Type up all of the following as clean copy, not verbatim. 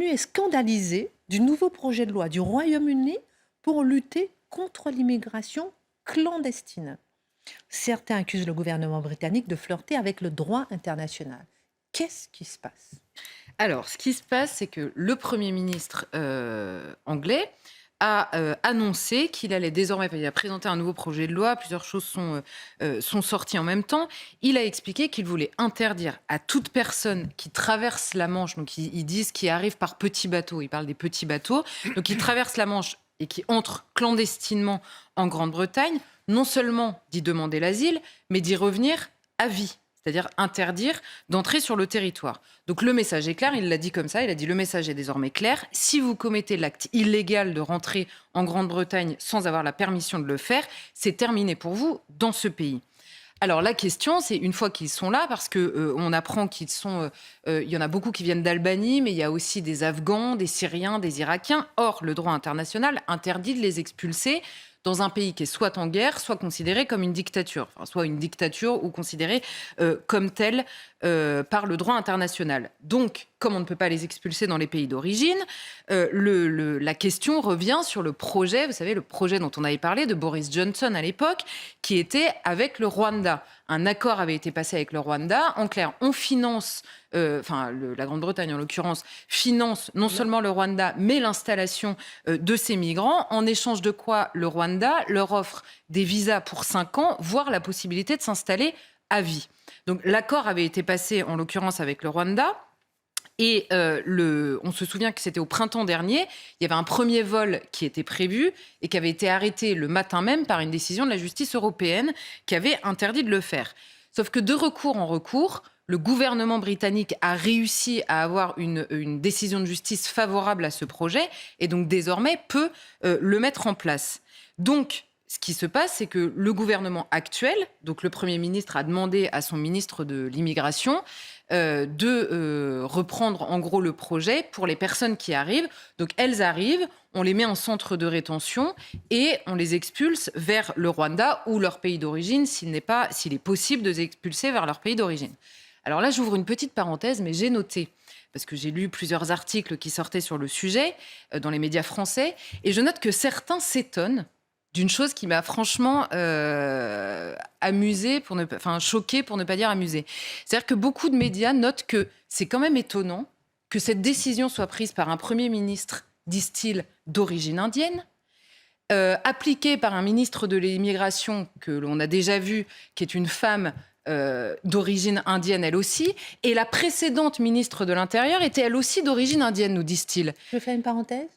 est scandalisé du nouveau projet de loi du Royaume-Uni pour lutter contre l'immigration clandestine. Certains accusent le gouvernement britannique de flirter avec le droit international. Qu'est-ce qui se passe? Alors, ce qui se passe, c'est que le Premier ministre anglais a annoncé qu'il allait désormais, il a présenté un nouveau projet de loi, plusieurs choses sont sorties en même temps. Il a expliqué qu'il voulait interdire à toute personne qui traverse la Manche, donc ils disent qui arrive par petits bateaux, ils parlent des petits bateaux, donc qui traversent la Manche et qui entrent clandestinement en Grande-Bretagne, non seulement d'y demander l'asile, mais d'y revenir à vie. C'est-à-dire interdire d'entrer sur le territoire. Donc le message est clair, il l'a dit comme ça, il a dit le message est désormais clair. Si vous commettez l'acte illégal de rentrer en Grande-Bretagne sans avoir la permission de le faire, c'est terminé pour vous dans ce pays. Alors la question, c'est une fois qu'ils sont là, parce que on apprend qu'ils sont, il y en a beaucoup qui viennent d'Albanie, mais il y a aussi des Afghans, des Syriens, des Irakiens. Or, le droit international interdit de les expulser dans un pays qui est soit en guerre, soit considéré comme une dictature, enfin, soit une dictature ou considéré comme telle par le droit international. Donc, comme on ne peut pas les expulser dans les pays d'origine, la question revient sur le projet, vous savez, le projet dont on avait parlé de Boris Johnson à l'époque, qui était avec le Rwanda. Un accord avait été passé avec le Rwanda. En clair, on finance, la Grande-Bretagne en l'occurrence, finance non seulement le Rwanda, mais l'installation de ces migrants, en échange de quoi le Rwanda leur offre des visas pour 5 ans, voire la possibilité de s'installer à vie. Donc l'accord avait été passé en l'occurrence avec le Rwanda. Et on se souvient que c'était au printemps dernier, il y avait un premier vol qui était prévu et qui avait été arrêté le matin même par une décision de la justice européenne qui avait interdit de le faire. Sauf que de recours en recours, le gouvernement britannique a réussi à avoir une décision de justice favorable à ce projet et donc désormais peut le mettre en place. Donc, ce qui se passe, c'est que le gouvernement actuel, donc le Premier ministre a demandé à son ministre de l'immigration de reprendre en gros le projet pour les personnes qui arrivent. Donc elles arrivent, on les met en centre de rétention et on les expulse vers le Rwanda ou leur pays d'origine s'il est possible de les expulser vers leur pays d'origine. Alors là, j'ouvre une petite parenthèse, mais j'ai noté, parce que j'ai lu plusieurs articles qui sortaient sur le sujet dans les médias français, et je note que certains s'étonnent d'une chose qui m'a franchement choquée pour ne pas dire amusée. C'est-à-dire que beaucoup de médias notent que c'est quand même étonnant que cette décision soit prise par un Premier ministre, disent-ils, d'origine indienne, appliquée par un ministre de l'immigration que l'on a déjà vu, qui est une femme d'origine indienne elle aussi, et la précédente ministre de l'Intérieur était elle aussi d'origine indienne, nous disent-ils. Je fais une parenthèse.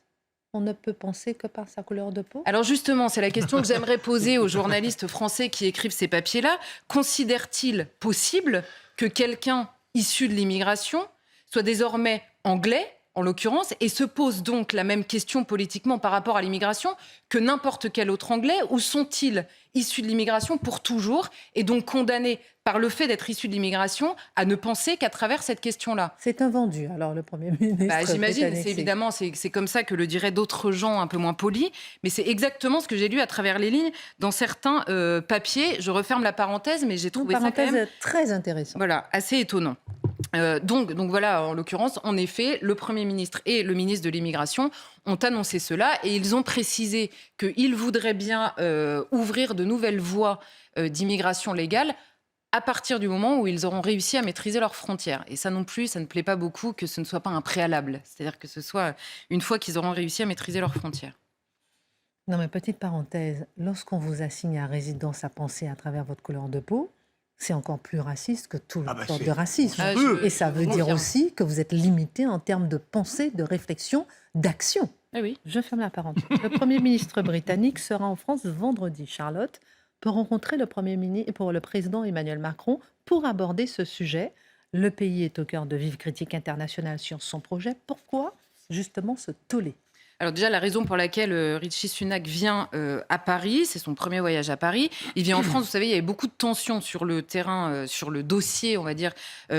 On ne peut penser que par sa couleur de peau? Alors justement, c'est la question que j'aimerais poser aux journalistes français qui écrivent ces papiers-là. Considère-t-il possible que quelqu'un issu de l'immigration soit désormais anglais, en l'occurrence, et se pose donc la même question politiquement par rapport à l'immigration que n'importe quel autre anglais, ou sont-ils issus de l'immigration pour toujours et donc condamnés par le fait d'être issus de l'immigration à ne penser qu'à travers cette question-là? C'est un vendu, alors, le Premier ministre J'imagine, britannique. c'est évidemment, c'est comme ça que le diraient d'autres gens un peu moins polis, mais c'est exactement ce que j'ai lu à travers les lignes dans certains papiers. Je referme la parenthèse, mais j'ai trouvé ça quand même Très intéressant. voilà, assez étonnant. Donc voilà, en l'occurrence, en effet, le Premier ministre et le ministre de l'Immigration ont annoncé cela et ils ont précisé qu'ils voudraient bien ouvrir de nouvelles voies d'immigration légale à partir du moment où ils auront réussi à maîtriser leurs frontières. Et ça non plus, ça ne plaît pas beaucoup que ce ne soit pas un préalable. C'est-à-dire que ce soit une fois qu'ils auront réussi à maîtriser leurs frontières. Non, mais petite parenthèse, lorsqu'on vous assigne à résidence à penser à travers votre couleur de peau, c'est encore plus raciste que toute sorte de racisme. Et ça veut dire aussi que vous êtes limité en termes de pensée, de réflexion, d'action. Ah oui. Je ferme la parenthèse. Le Premier ministre britannique sera en France vendredi, Charlotte, pour rencontrer le président Emmanuel Macron pour aborder ce sujet. Le pays est au cœur de vives critiques internationales sur son projet. Pourquoi justement ce tollé? Alors déjà, la raison pour laquelle Rishi Sunak vient à Paris, c'est son premier voyage à Paris. Il vient en France, vous savez, il y avait beaucoup de tensions sur le terrain, sur le dossier, on va dire,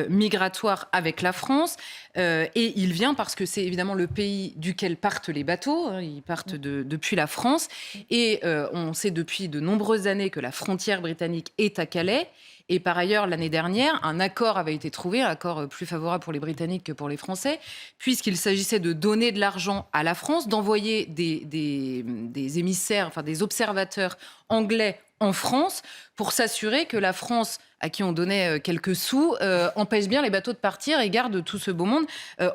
migratoire avec la France. Et il vient parce que c'est évidemment le pays duquel partent les bateaux. Hein, ils partent depuis la France. Et on sait depuis de nombreuses années que la frontière britannique est à Calais. Et par ailleurs, l'année dernière, un accord avait été trouvé, un accord plus favorable pour les Britanniques que pour les Français, puisqu'il s'agissait de donner de l'argent à la France, d'envoyer des émissaires, enfin des observateurs anglais en France pour s'assurer que la France, à qui on donnait quelques sous, empêche bien les bateaux de partir et garde tout ce beau monde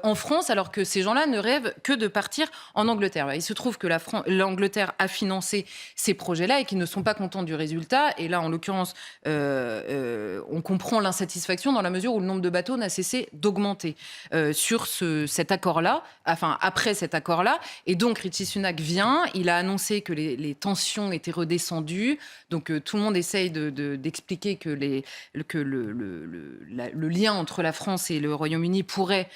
en France, alors que ces gens-là ne rêvent que de partir en Angleterre. Il se trouve que l'Angleterre a financé ces projets-là et qu'ils ne sont pas contents du résultat. Et là, en l'occurrence, on comprend l'insatisfaction dans la mesure où le nombre de bateaux n'a cessé d'augmenter sur cet accord-là, enfin après cet accord-là. Et donc, Rishi Sunak vient, il a annoncé que les tensions étaient redescendues. Donc, tout le monde essaye d'expliquer que le lien entre la France et le Royaume-Uni pourrait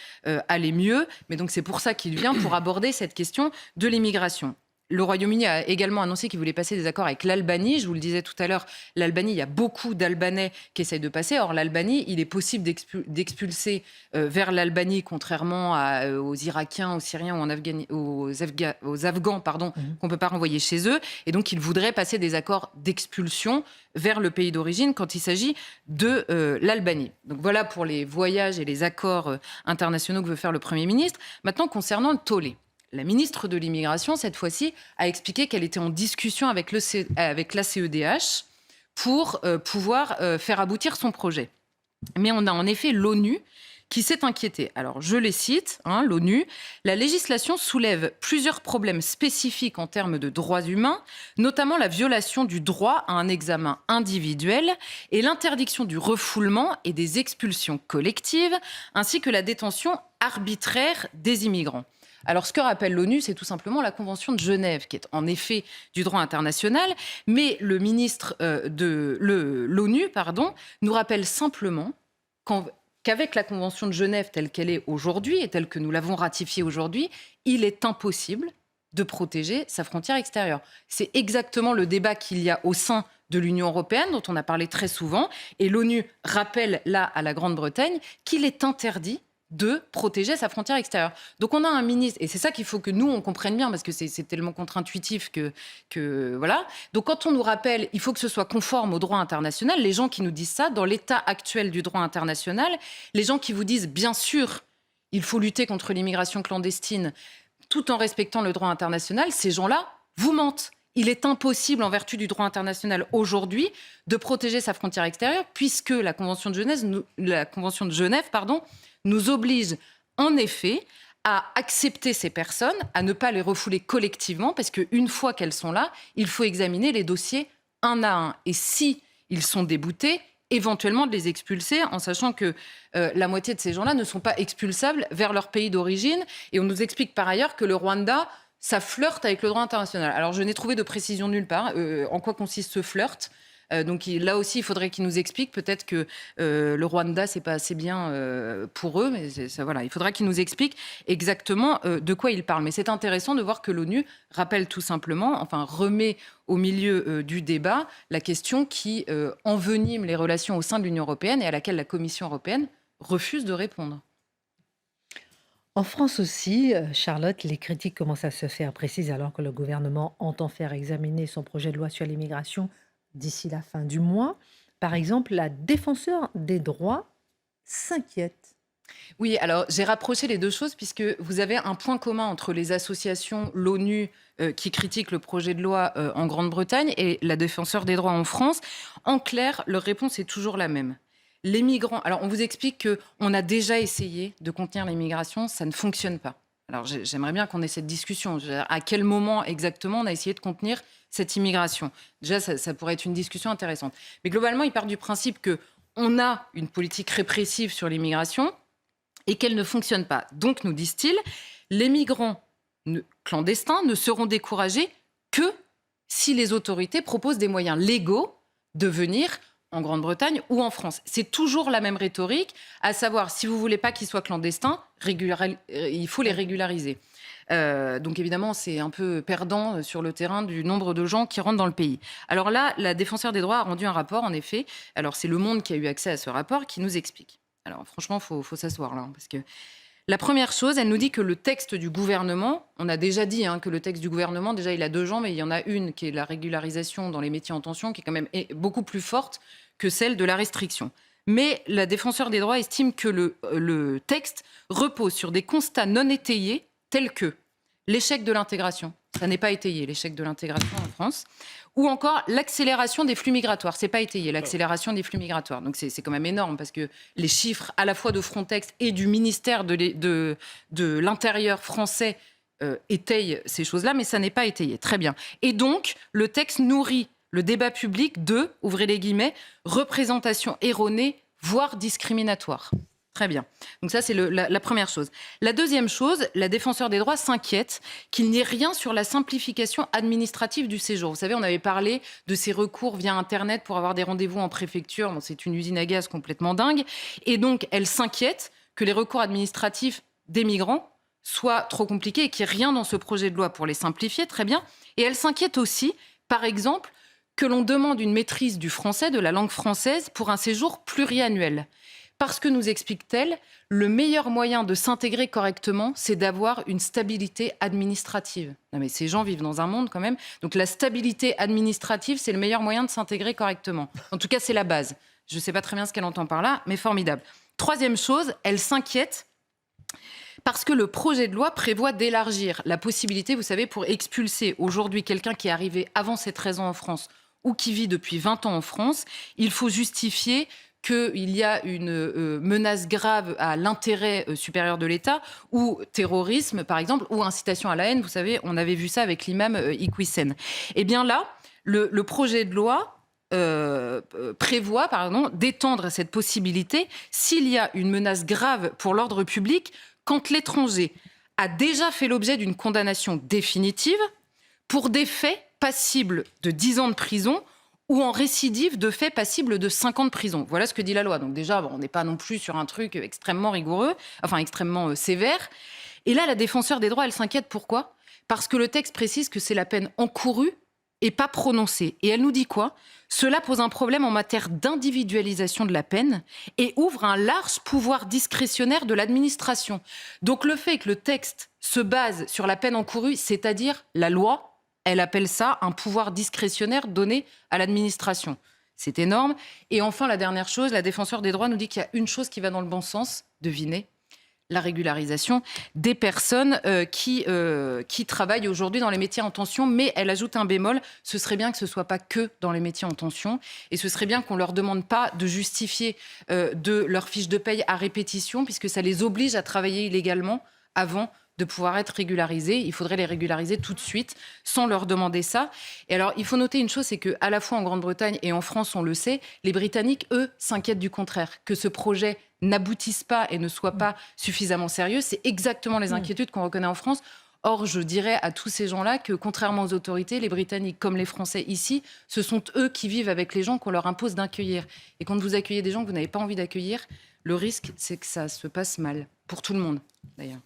aller mieux. Mais donc, c'est pour ça qu'il vient, pour aborder cette question de l'immigration. Le Royaume-Uni a également annoncé qu'il voulait passer des accords avec l'Albanie. Je vous le disais tout à l'heure, l'Albanie, il y a beaucoup d'Albanais qui essayent de passer. Or, l'Albanie, il est possible d'expulser vers l'Albanie, contrairement aux Irakiens, aux Syriens ou aux Afghans, pardon, qu'on ne peut pas renvoyer chez eux. Et donc, ils voudraient passer des accords d'expulsion vers le pays d'origine quand il s'agit de l'Albanie. Donc, voilà pour les voyages et les accords internationaux que veut faire le Premier ministre. Maintenant, concernant le tollé. La ministre de l'Immigration, cette fois-ci, a expliqué qu'elle était en discussion avec la CEDH pour pouvoir faire aboutir son projet. Mais on a en effet l'ONU qui s'est inquiétée. Alors, je les cite, l'ONU. La législation soulève plusieurs problèmes spécifiques en termes de droits humains, notamment la violation du droit à un examen individuel et l'interdiction du refoulement et des expulsions collectives, ainsi que la détention arbitraire des immigrants. Alors, ce que rappelle l'ONU, c'est tout simplement la Convention de Genève, qui est en effet du droit international, mais le ministre de l'ONU nous rappelle simplement qu'avec la Convention de Genève telle qu'elle est aujourd'hui et telle que nous l'avons ratifiée aujourd'hui, il est impossible de protéger sa frontière extérieure. C'est exactement le débat qu'il y a au sein de l'Union européenne, dont on a parlé très souvent, et l'ONU rappelle là à la Grande-Bretagne qu'il est interdit de protéger sa frontière extérieure. Donc on a un ministre, et c'est ça qu'il faut que nous on comprenne bien, parce que c'est tellement contre-intuitif que voilà. Donc quand on nous rappelle, il faut que ce soit conforme au droit international, les gens qui nous disent ça, dans l'état actuel du droit international, les gens qui vous disent, bien sûr, il faut lutter contre l'immigration clandestine, tout en respectant le droit international, ces gens-là vous mentent. Il est impossible, en vertu du droit international aujourd'hui, de protéger sa frontière extérieure, puisque la Convention de Genève, nous oblige en effet à accepter ces personnes, à ne pas les refouler collectivement, parce qu'une fois qu'elles sont là, il faut examiner les dossiers un à un. Et si ils sont déboutés, éventuellement de les expulser, en sachant que la moitié de ces gens-là ne sont pas expulsables vers leur pays d'origine. Et on nous explique par ailleurs que le Rwanda, ça flirte avec le droit international. Alors, je n'ai trouvé de précision nulle part. En quoi consiste ce flirt ? Donc là aussi, il faudrait qu'ils nous expliquent. Peut-être que le Rwanda, c'est pas assez bien pour eux, mais voilà, il faudra qu'ils nous expliquent exactement de quoi ils parlent. Mais c'est intéressant de voir que l'ONU rappelle tout simplement, enfin remet au milieu du débat la question qui envenime les relations au sein de l'Union européenne et à laquelle la Commission européenne refuse de répondre. En France aussi, Charlotte, les critiques commencent à se faire précises alors que le gouvernement entend faire examiner son projet de loi sur l'immigration d'ici la fin du mois. Par exemple, la défenseure des droits s'inquiète. Oui, alors j'ai rapproché les deux choses puisque vous avez un point commun entre les associations, l'ONU qui critique le projet de loi en Grande-Bretagne et la défenseur des droits en France. En clair, leur réponse est toujours la même. Les migrants, alors on vous explique qu'on a déjà essayé de contenir l'immigration, ça ne fonctionne pas. Alors j'aimerais bien qu'on ait cette discussion. À quel moment exactement on a essayé de contenir cette immigration ? Déjà, ça pourrait être une discussion intéressante. Mais globalement, ils partent du principe qu'on a une politique répressive sur l'immigration et qu'elle ne fonctionne pas. Donc, nous disent-ils, les migrants clandestins ne seront découragés que si les autorités proposent des moyens légaux de venir en Grande-Bretagne ou en France. C'est toujours la même rhétorique, à savoir, si vous ne voulez pas qu'ils soient clandestins, il faut les régulariser. Donc évidemment, c'est un peu perdant sur le terrain du nombre de gens qui rentrent dans le pays. Alors là, la défenseure des droits a rendu un rapport, en effet. Alors c'est Le Monde qui a eu accès à ce rapport, qui nous explique. Alors franchement, faut s'asseoir là, parce que La première chose, elle nous dit que le texte du gouvernement, on a déjà dit que le texte du gouvernement, déjà il a deux jambes, et il y en a une qui est la régularisation dans les métiers en tension, qui est quand même beaucoup plus forte que celle de la restriction. Mais la défenseure des droits estime que le texte repose sur des constats non étayés tels que l'échec de l'intégration. Ça n'est pas étayé, l'échec de l'intégration en France. Ou encore l'accélération des flux migratoires. C'est pas étayé, l'accélération des flux migratoires. Donc c'est quand même énorme parce que les chiffres à la fois de Frontex et du ministère de l'Intérieur français étayent ces choses-là, mais ça n'est pas étayé. Très bien. Et donc, le texte nourrit le débat public de, ouvrez les guillemets, représentation erronée, voire discriminatoire. Très bien. Donc ça, c'est la première chose. La deuxième chose, la défenseure des droits s'inquiète qu'il n'y ait rien sur la simplification administrative du séjour. Vous savez, on avait parlé de ces recours via Internet pour avoir des rendez-vous en préfecture. Bon, c'est une usine à gaz complètement dingue. Et donc, elle s'inquiète que les recours administratifs des migrants soient trop compliqués et qu'il n'y ait rien dans ce projet de loi pour les simplifier. Très bien. Et elle s'inquiète aussi, par exemple, que l'on demande une maîtrise du français, de la langue française, pour un séjour pluriannuel. Parce que, nous explique-t-elle, le meilleur moyen de s'intégrer correctement, c'est d'avoir une stabilité administrative. Non mais ces gens vivent dans un monde quand même. Donc la stabilité administrative, c'est le meilleur moyen de s'intégrer correctement. En tout cas, c'est la base. Je ne sais pas très bien ce qu'elle entend par là, mais formidable. Troisième chose, elle s'inquiète parce que le projet de loi prévoit d'élargir la possibilité, vous savez, pour expulser aujourd'hui quelqu'un qui est arrivé avant ses 13 ans en France ou qui vit depuis 20 ans en France, il faut justifier qu'il y a une menace grave à l'intérêt supérieur de l'État, ou terrorisme, par exemple, ou incitation à la haine. Vous savez, on avait vu ça avec l'imam Iqwisen. Eh bien là, le projet de loi prévoit d'étendre cette possibilité s'il y a une menace grave pour l'ordre public quand l'étranger a déjà fait l'objet d'une condamnation définitive pour des faits passibles de 10 ans de prison ou en récidive de faits passibles de 5 ans de prison. Voilà ce que dit la loi. Donc déjà, on n'est pas non plus sur un truc extrêmement rigoureux, enfin extrêmement sévère. Et là, la défenseure des droits, elle s'inquiète. Pourquoi ? Parce que le texte précise que c'est la peine encourue et pas prononcée. Et elle nous dit quoi ? Cela pose un problème en matière d'individualisation de la peine et ouvre un large pouvoir discrétionnaire de l'administration. Donc le fait que le texte se base sur la peine encourue, c'est-à-dire la loi, elle appelle ça un pouvoir discrétionnaire donné à l'administration. C'est énorme. Et enfin, la dernière chose, la défenseure des droits nous dit qu'il y a une chose qui va dans le bon sens, devinez, la régularisation des personnes qui travaillent aujourd'hui dans les métiers en tension. Mais elle ajoute un bémol, ce serait bien que ce ne soit pas que dans les métiers en tension. Et ce serait bien qu'on ne leur demande pas de justifier de leur fiche de paye à répétition, puisque ça les oblige à travailler illégalement avant de pouvoir être régularisés. Il faudrait les régulariser tout de suite, sans leur demander ça. Et alors, il faut noter une chose, c'est qu'à la fois en Grande-Bretagne et en France, on le sait, les Britanniques, eux, s'inquiètent du contraire, que ce projet n'aboutisse pas et ne soit pas suffisamment sérieux. C'est exactement les inquiétudes qu'on reconnaît en France. Or, je dirais à tous ces gens-là que, contrairement aux autorités, les Britanniques, comme les Français ici, ce sont eux qui vivent avec les gens qu'on leur impose d'accueillir. Et quand vous accueillez des gens que vous n'avez pas envie d'accueillir, le risque, c'est que ça se passe mal. Pour tout le monde, d'ailleurs.